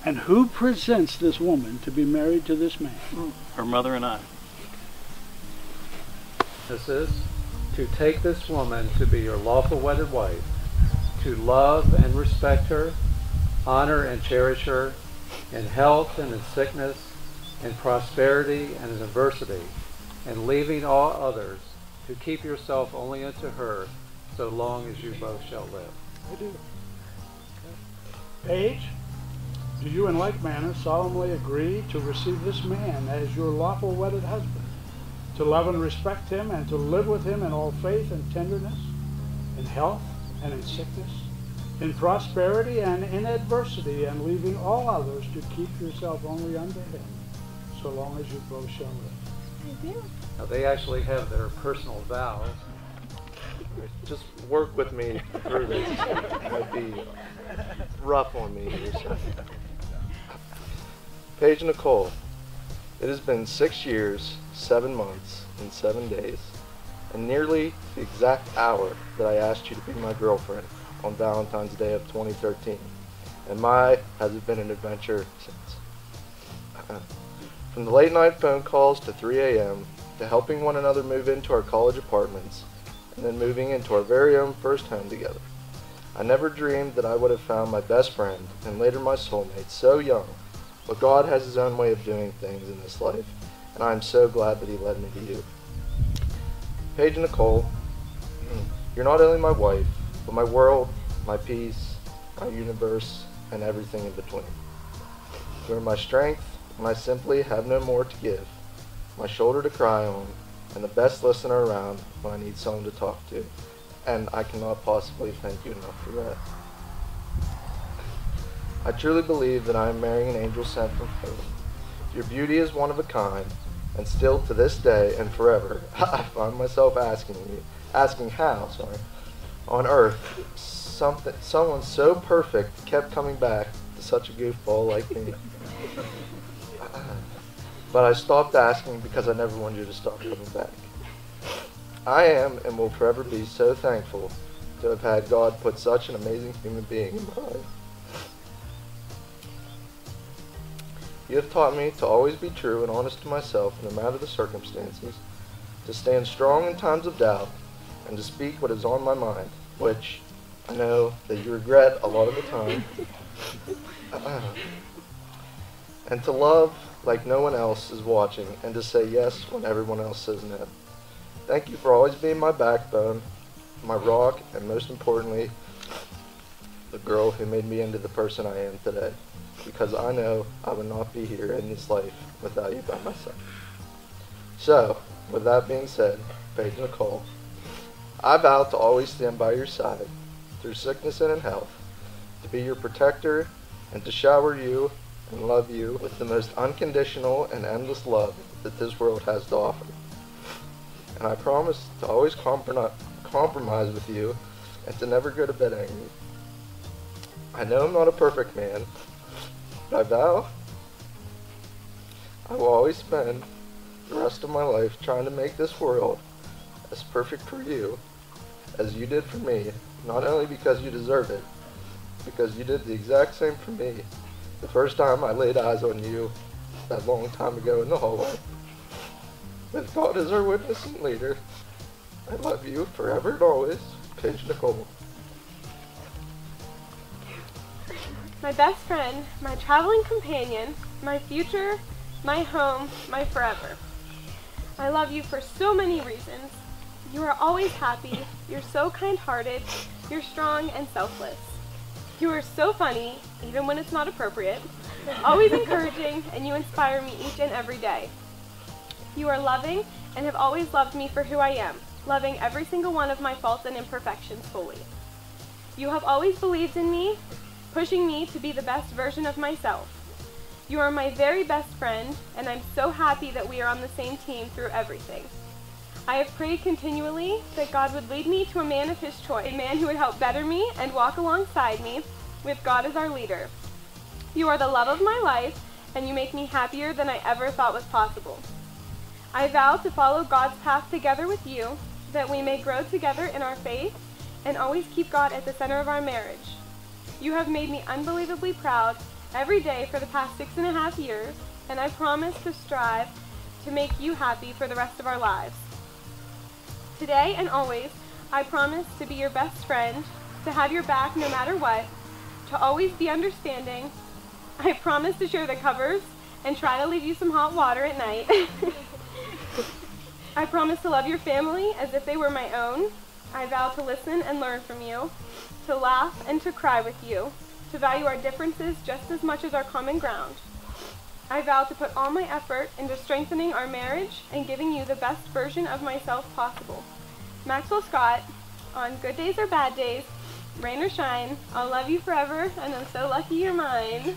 And who presents this woman to be married to this man? Her mother and I. This is to take this woman to be your lawful wedded wife, to love and respect her, honor and cherish her, in health and in sickness, in prosperity and in adversity, and leaving all others, to keep yourself only unto her, so long as you both shall live. I do. Paige, do you in like manner solemnly agree to receive this man as your lawful wedded husband, to love and respect him, and to live with him in all faith and tenderness, in health and in sickness, in prosperity and in adversity, and leaving all others, to keep yourself only unto him, so long as you both shall live? I do. Now they actually have their personal vows. Just work with me through this. It might be rough on me here. So. Paige Nicole, it has been 6 years, 7 months, and 7 days, and nearly the exact hour that I asked you to be my girlfriend on Valentine's Day of 2013. And my, has it been an adventure since. From the late night phone calls to 3 a.m., to helping one another move into our college apartments, and then moving into our very own first home together. I never dreamed that I would have found my best friend, and later my soulmate, so young, but God has his own way of doing things in this life, and I am so glad that he led me to you. Paige Nicole, you're not only my wife, but my world, my peace, my universe, and everything in between. You are my strength when I simply have no more to give, my shoulder to cry on, and the best listener around when I need someone to talk to. And I cannot possibly thank you enough for that. I truly believe that I am marrying an angel sent from heaven. Your beauty is one of a kind, and still to this day and forever, I find myself asking how, on earth, someone so perfect kept coming back to such a goofball like me. But I stopped asking because I never wanted you to stop coming back. I am and will forever be so thankful to have had God put such an amazing human being in my life. You have taught me to always be true and honest to myself no matter the circumstances, to stand strong in times of doubt, and to speak what is on my mind, which I know that you regret a lot of the time, and to love like no one else is watching, and to say yes when everyone else says no. Thank you for always being my backbone, my rock, and most importantly, the girl who made me into the person I am today, because I know I would not be here in this life without you by my side. So, with that being said, Paige Nicole, I vow to always stand by your side, through sickness and in health, to be your protector, and to shower you and love you with the most unconditional and endless love that this world has to offer. And I promise to always compromise with you, and to never go to bed angry. I know I'm not a perfect man, but I vow I will always spend the rest of my life trying to make this world as perfect for you as you did for me, not only because you deserve it, because you did the exact same for me the first time I laid eyes on you that long time ago in the hallway. With God as our witness and leader, I love you forever and always, Paige Nicole. My best friend, my traveling companion, my future, my home, my forever. I love you for so many reasons. You are always happy, you're so kind-hearted, you're strong and selfless. You are so funny, even when it's not appropriate, always encouraging, and you inspire me each and every day. You are loving and have always loved me for who I am, loving every single one of my faults and imperfections fully. You have always believed in me, pushing me to be the best version of myself. You are my very best friend, and I'm so happy that we are on the same team through everything. I have prayed continually that God would lead me to a man of his choice, a man who would help better me and walk alongside me, with God as our leader. You are the love of my life, and you make me happier than I ever thought was possible. I vow to follow God's path together with you, that we may grow together in our faith, and always keep God at the center of our marriage. You have made me unbelievably proud, every day for the past 6.5 years, and I promise to strive to make you happy for the rest of our lives. Today and always, I promise to be your best friend, to have your back no matter what, to always be understanding. I promise to share the covers and try to leave you some hot water at night. I promise to love your family as if they were my own. I vow to listen and learn from you, to laugh and to cry with you, to value our differences just as much as our common ground. I vow to put all my effort into strengthening our marriage and giving you the best version of myself possible. Maxwell Scott, on good days or bad days, rain or shine, I'll love you forever, and I'm so lucky you're mine.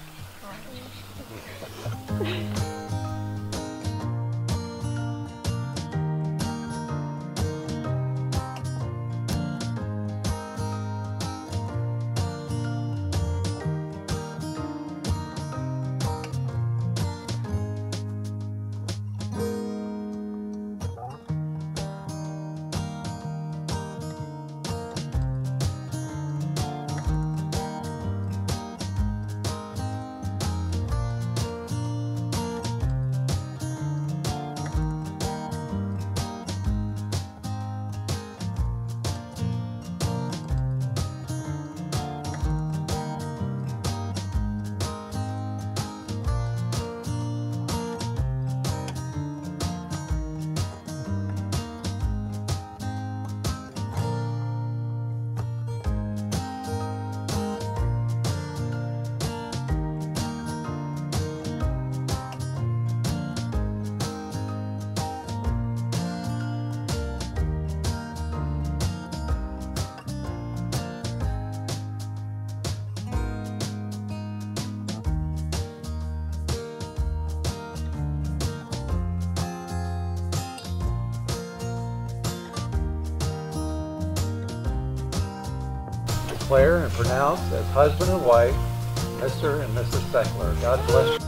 Declare and pronounce as husband and wife, Mr. and Mrs. Sechler. God bless you.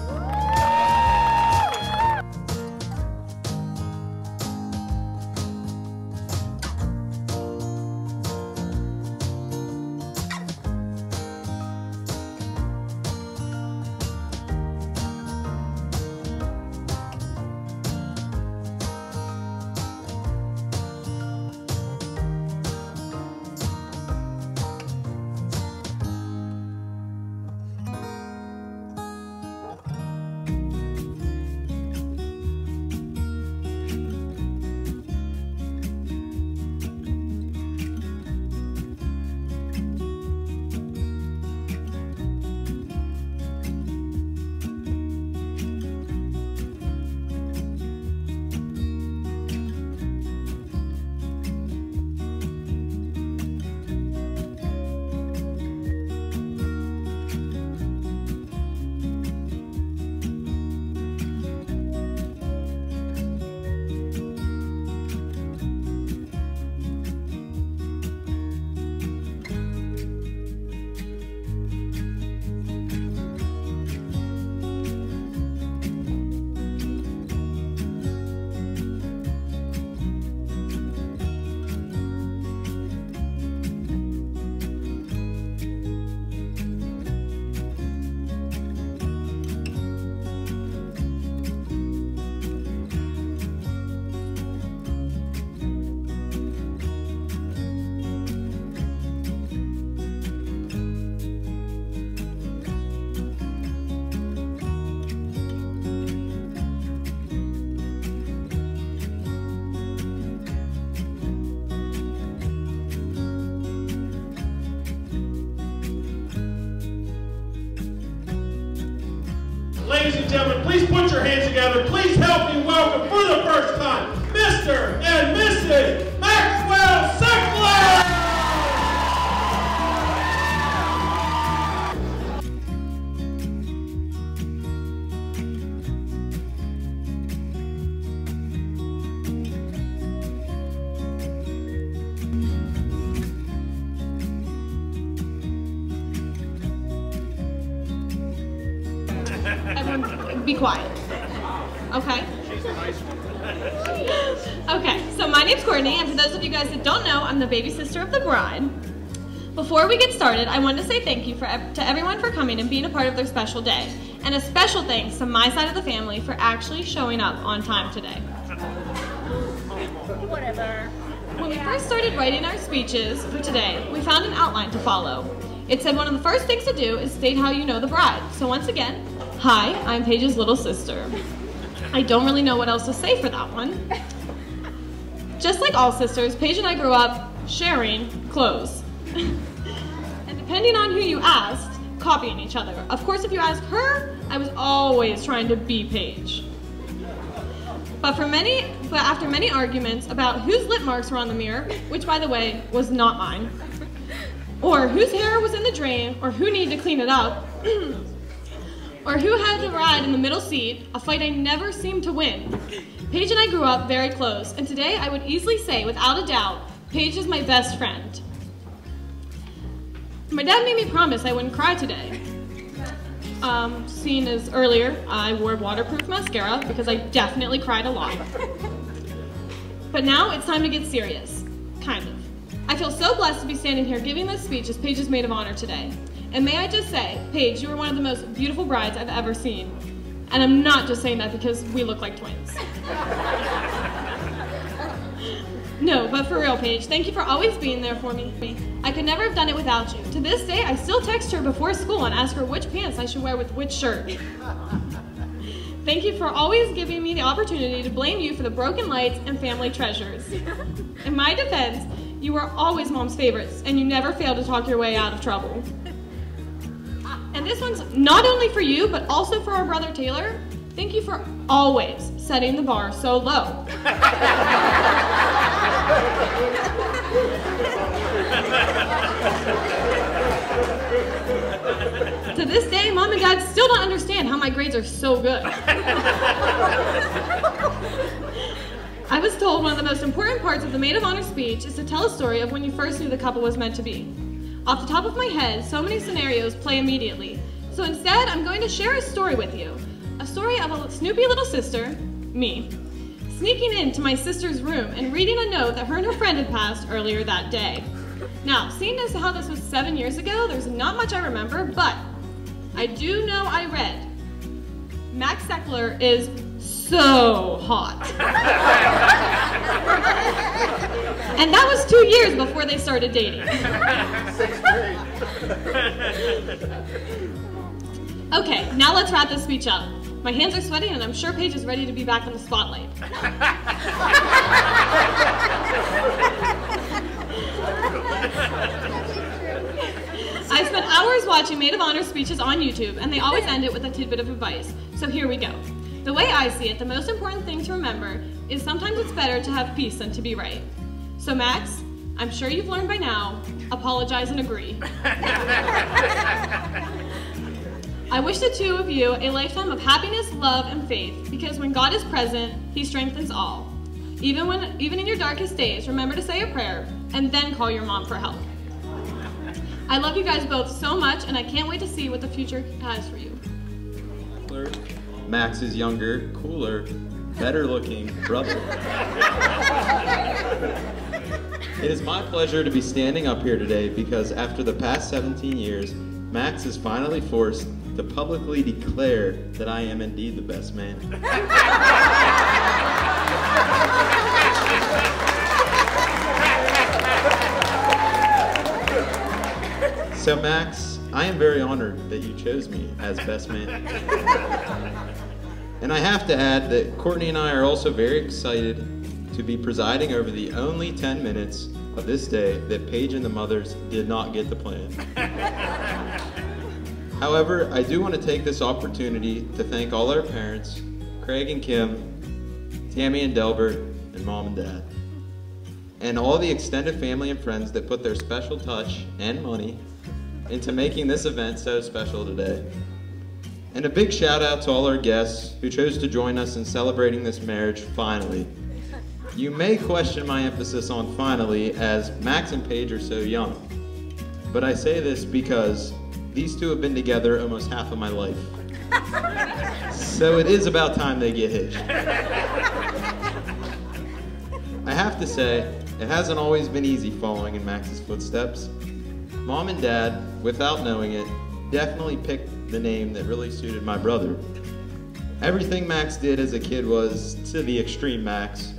Ladies and gentlemen, please put your hands together. Please help me welcome for the first time, Mr. and Mrs. Maxwell Sechler! Everyone, be quiet. Okay? Okay, so my name's Courtney, and for those of you guys that don't know, I'm the baby sister of the bride. Before we get started, I want to say thank you to everyone for coming and being a part of their special day. And a special thanks to my side of the family for actually showing up on time today. Whatever. When we first started writing our speeches for today, we found an outline to follow. It said one of the first things to do is state how you know the bride. So once again, hi, I'm Paige's little sister. I don't really know what else to say for that one. Just like all sisters, Paige and I grew up sharing clothes. And depending on who you asked, copying each other. Of course, if you asked her, I was always trying to be Paige. But after many arguments about whose lip marks were on the mirror, which by the way, was not mine, or whose hair was in the drain, or who needed to clean it up, or who had to ride in the middle seat, a fight I never seemed to win, Paige and I grew up very close, and today I would easily say, without a doubt, Paige is my best friend. My dad made me promise I wouldn't cry today. Seeing as earlier, I wore waterproof mascara because I definitely cried a lot. But now it's time to get serious. Kind of. I feel so blessed to be standing here giving this speech as Paige's maid of honor today. And may I just say, Paige, you are one of the most beautiful brides I've ever seen. And I'm not just saying that because we look like twins. No, but for real, Paige, thank you for always being there for me. I could never have done it without you. To this day, I still text her before school and ask her which pants I should wear with which shirt. Thank you for always giving me the opportunity to blame you for the broken lights and family treasures. In my defense, you were always Mom's favorites, and you never failed to talk your way out of trouble. And this one's not only for you, but also for our brother Taylor. Thank you for always setting the bar so low. To this day, Mom and Dad still don't understand how my grades are so good. I was told one of the most important parts of the Maid of Honor speech is to tell a story of when you first knew the couple was meant to be. Off the top of my head, so many scenarios play immediately. So instead, I'm going to share a story with you. A story of a snoopy little sister, me, sneaking into my sister's room and reading a note that her and her friend had passed earlier that day. Now, seeing as how this was 7 years ago, there's not much I remember, but I do know I read, Max SHOPSONDERSOULS is so hot. And that was 2 years before they started dating. 6th grade. Okay, now let's wrap this speech up. My hands are sweaty and I'm sure Paige is ready to be back in the spotlight. I spent hours watching Maid of Honor speeches on YouTube, and they always end it with a tidbit of advice. So here we go. The way I see it, the most important thing to remember is sometimes it's better to have peace than to be right. So Max, I'm sure you've learned by now, apologize and agree. I wish the two of you a lifetime of happiness, love, and faith, because when God is present, He strengthens all. Even in your darkest days, remember to say a prayer, and then call your mom for help. I love you guys both so much, and I can't wait to see what the future has for you. Max is younger, cooler, better looking brother. It is my pleasure to be standing up here today because after the past 17 years, Max is finally forced to publicly declare that I am indeed the best man. So Max, I am very honored that you chose me as best man. And I have to add that Courtney and I are also very excited to be presiding over the only 10 minutes of this day that Paige and the mothers did not get to plan. However, I do want to take this opportunity to thank all our parents, Craig and Kim, Tammy and Delbert, and Mom and Dad, and all the extended family and friends that put their special touch and money into making this event so special today. And a big shout out to all our guests who chose to join us in celebrating this marriage finally. You may question my emphasis on finally, as Max and Paige are so young. But I say this because these two have been together almost half of my life. So it is about time they get hitched. I have to say, it hasn't always been easy following in Max's footsteps. Mom and Dad, without knowing it, definitely picked the name that really suited my brother. Everything Max did as a kid was to the extreme max.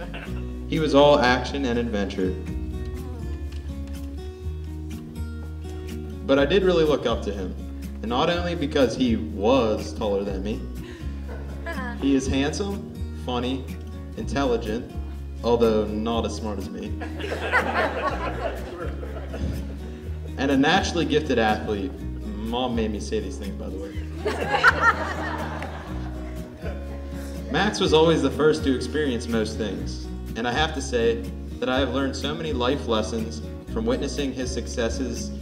He was all action and adventure. But I did really look up to him, and not only because he was taller than me. He is handsome, funny, intelligent, although not as smart as me, and a naturally gifted athlete. Mom made me say these things, by the way. Max was always the first to experience most things, and I have to say that I have learned so many life lessons from witnessing his successes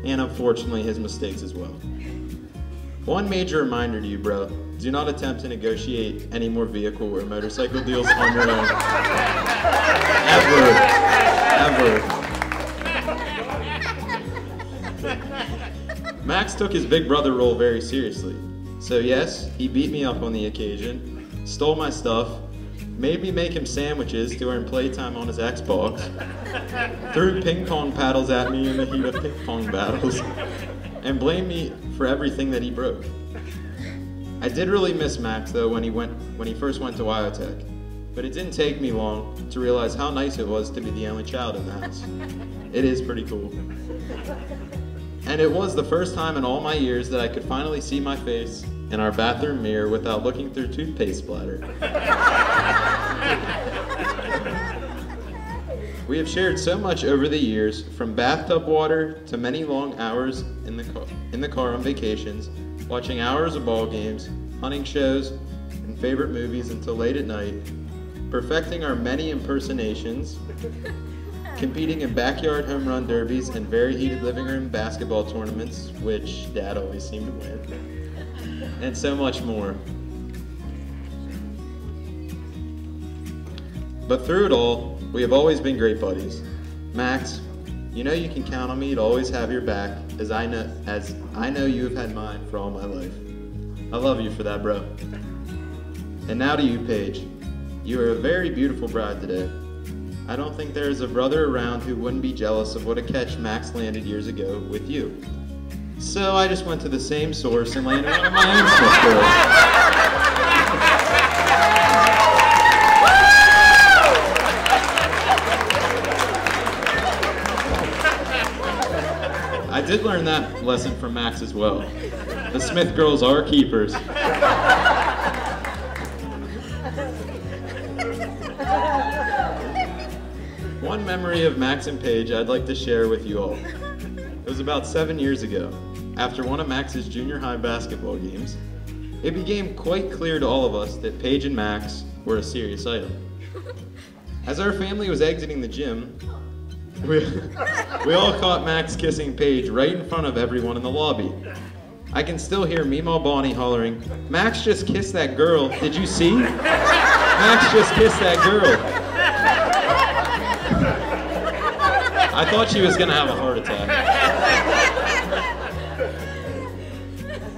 and unfortunately his mistakes as well. One major reminder to you, bro, do not attempt to negotiate any more vehicle or motorcycle deals on your own. Ever. Max took his big brother role very seriously. So yes, he beat me up on the occasion, stole my stuff, made me make him sandwiches to earn playtime on his Xbox, threw ping pong paddles at me in the heat of ping pong battles, and blamed me for everything that he broke. I did really miss Max though when he first went to Biotech, but it didn't take me long to realize how nice it was to be the only child in the house. It is pretty cool. And it was the first time in all my years that I could finally see my face in our bathroom mirror without looking through toothpaste splatter. We have shared so much over the years, from bathtub water to many long hours in the car on vacations, watching hours of ball games, hunting shows, and favorite movies until late at night, perfecting our many impersonations, competing in backyard home run derbies and very heated living room basketball tournaments, which Dad always seemed to win, and so much more. But through it all, we have always been great buddies. Max, you know you can count on me to always have your back, as I know you have had mine for all my life. I love you for that, bro. And now to you, Paige. You are a very beautiful bride today. I don't think there is a brother around who wouldn't be jealous of what a catch Max landed years ago with you. So I just went to the same source and landed one of my own Smith girls. I did learn that lesson from Max as well. The Smith girls are keepers. One memory of Max and Paige I'd like to share with you all. It was about 7 years ago, after one of Max's junior high basketball games. It became quite clear to all of us that Paige and Max were a serious item. As our family was exiting the gym, we all caught Max kissing Paige right in front of everyone in the lobby. I can still hear Meemaw Bonnie hollering, "Max just kissed that girl, did you see? Max just kissed that girl." I thought she was gonna have a heart attack.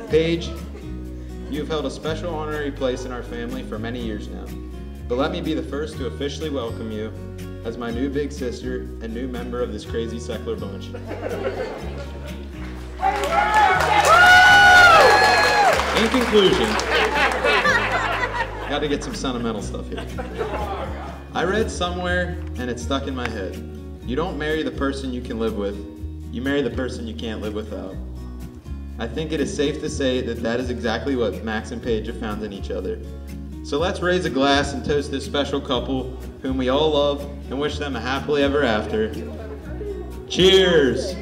Paige, you have held a special honorary place in our family for many years now. But let me be the first to officially welcome you as my new big sister and new member of this crazy Sechler bunch. In conclusion, got to get some sentimental stuff here. I read somewhere, and it stuck in my head. You don't marry the person you can live with, you marry the person you can't live without. I think it is safe to say that that is exactly what Max and Paige have found in each other. So let's raise a glass and toast this special couple whom we all love and wish them a happily ever after. Cheers!